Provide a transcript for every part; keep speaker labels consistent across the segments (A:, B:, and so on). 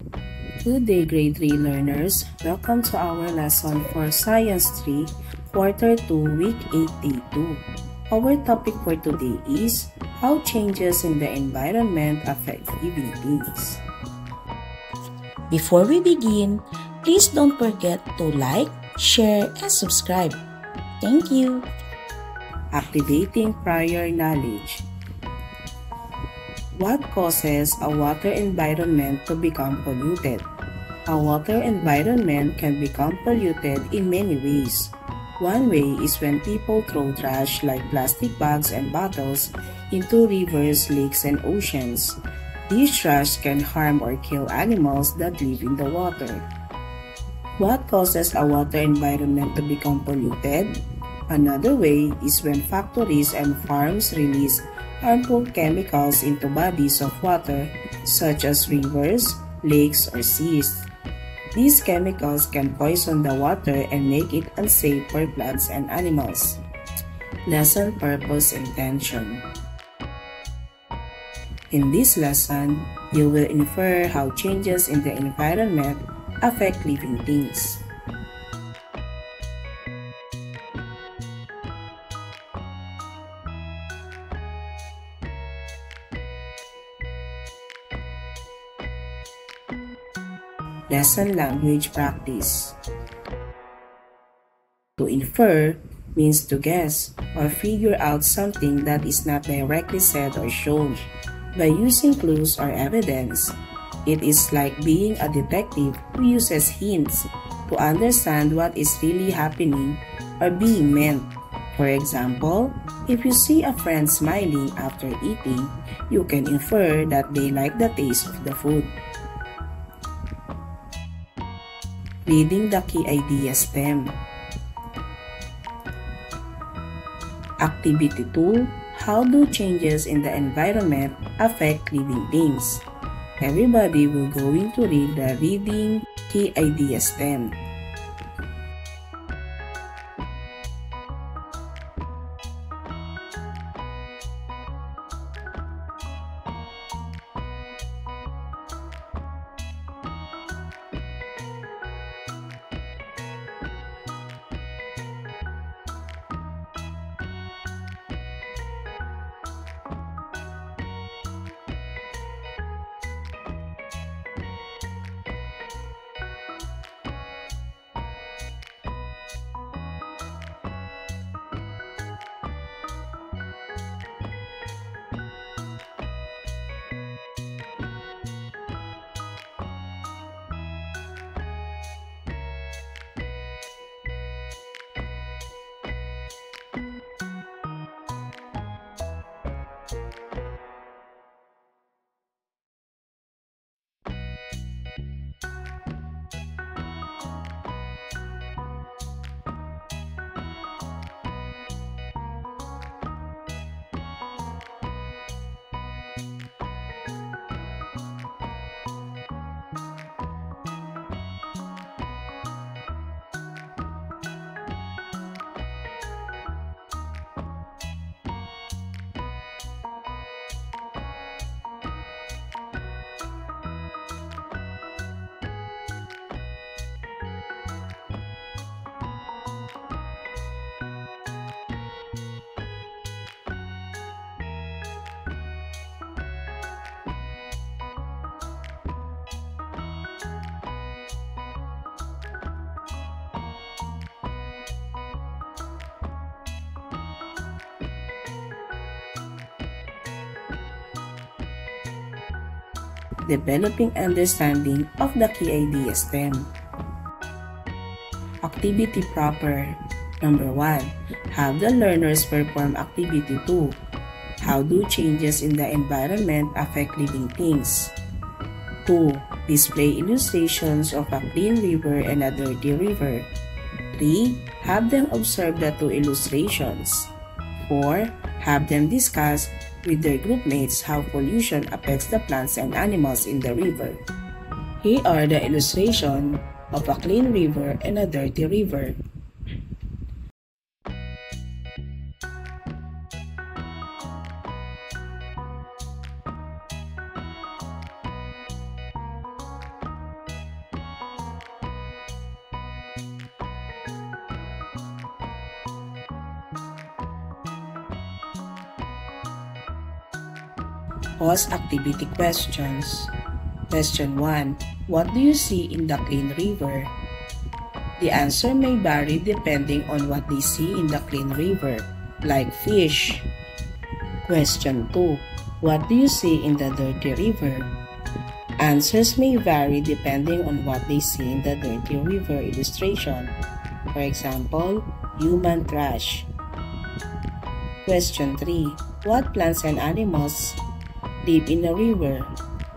A: Good day, grade 3 learners. Welcome to our lesson for Science 3, Quarter 2, Week 8, Day 2. Our topic for today is how changes in the environment affect living things.
B: Before we begin, please don't forget to like, share, and subscribe. Thank you.
A: Activating prior knowledge. What causes a water environment to become polluted? A water environment can become polluted in many ways. One way is when people throw trash like plastic bags and bottles into rivers, lakes, and oceans. These trash can harm or kill animals that live in the water. What causes a water environment to become polluted? Another way is when factories and farms release harmful chemicals into bodies of water such as rivers, lakes, or seas. These chemicals can poison the water and make it unsafe for plants and animals. Lesson Purpose Intention. In this lesson, you will infer how changes in the environment affect living things. Lesson Language Practice. To infer means to guess or figure out something that is not directly said or shown by using clues or evidence. It is like being a detective who uses hints to understand what is really happening or being meant. For example, if you see a friend smiling after eating, you can infer that they like the taste of the food. Reading the key idea stem. Activity 2. How do changes in the environment affect living things? Everybody will going to read the reading key idea stem. Developing understanding of the key idea stem. Activity proper. Number 1. Have the learners perform activity 2. How do changes in the environment affect living things? 2. Display illustrations of a clean river and a dirty river. 3. Have them observe the two illustrations. 4. Have them discuss with their group mates how pollution affects the plants and animals in the river. Here are the illustrations of a clean river and a dirty river. Post-activity questions. Question 1. What do you see in the clean river? The answer may vary depending on what they see in the clean river, like fish. Question 2. What do you see in the dirty river? Answers may vary depending on what they see in the dirty river illustration. For example, human trash. Question 3. What plants and animals live in a river?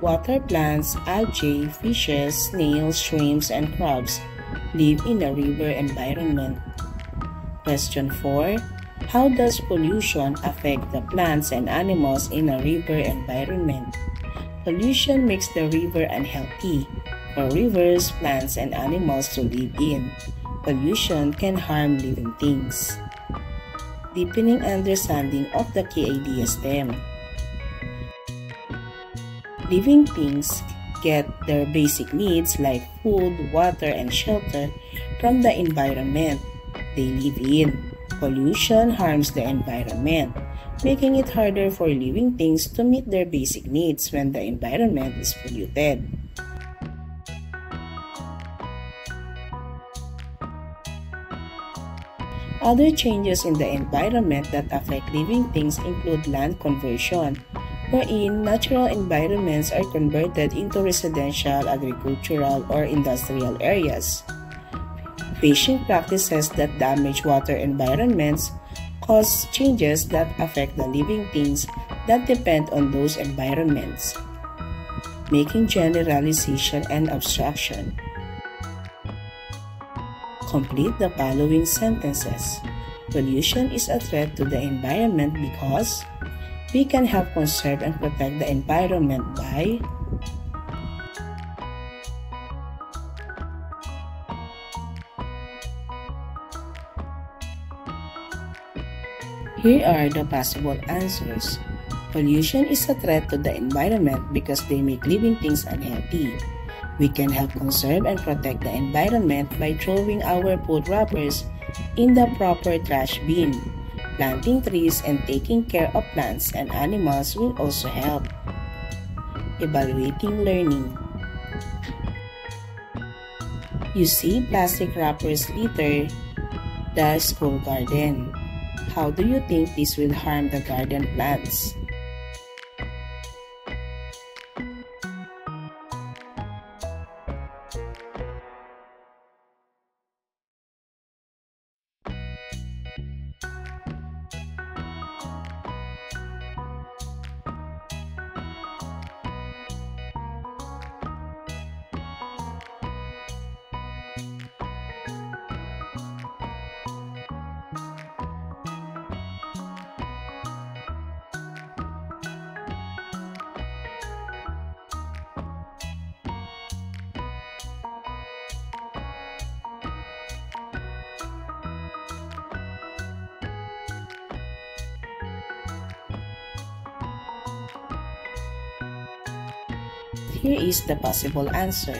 A: Water plants, algae, fishes, snails, shrimps, and crabs live in a river environment. Question 4. How does pollution affect the plants and animals in a river environment? Pollution makes the river unhealthy for rivers, plants, and animals to live in. Pollution can harm living things. Deepening understanding of the key idea stem. Living things get their basic needs like food, water, and shelter from the environment they live in. Pollution harms the environment, making it harder for living things to meet their basic needs when the environment is polluted. Other changes in the environment that affect living things include land conversion, wherein natural environments are converted into residential, agricultural, or industrial areas. Fishing practices that damage water environments cause changes that affect the living things that depend on those environments, making generalization and abstraction. Complete the following sentences. Pollution is a threat to the environment because we can help conserve and protect the environment by Here are the possible answers. Pollution is a threat to the environment because they make living things unhealthy. We can help conserve and protect the environment by throwing our food wrappers in the proper trash bin. Planting trees and taking care of plants and animals will also help. Evaluating learning. You see plastic wrappers litter the school garden. How do you think this will harm the garden plants? Here is the possible answer.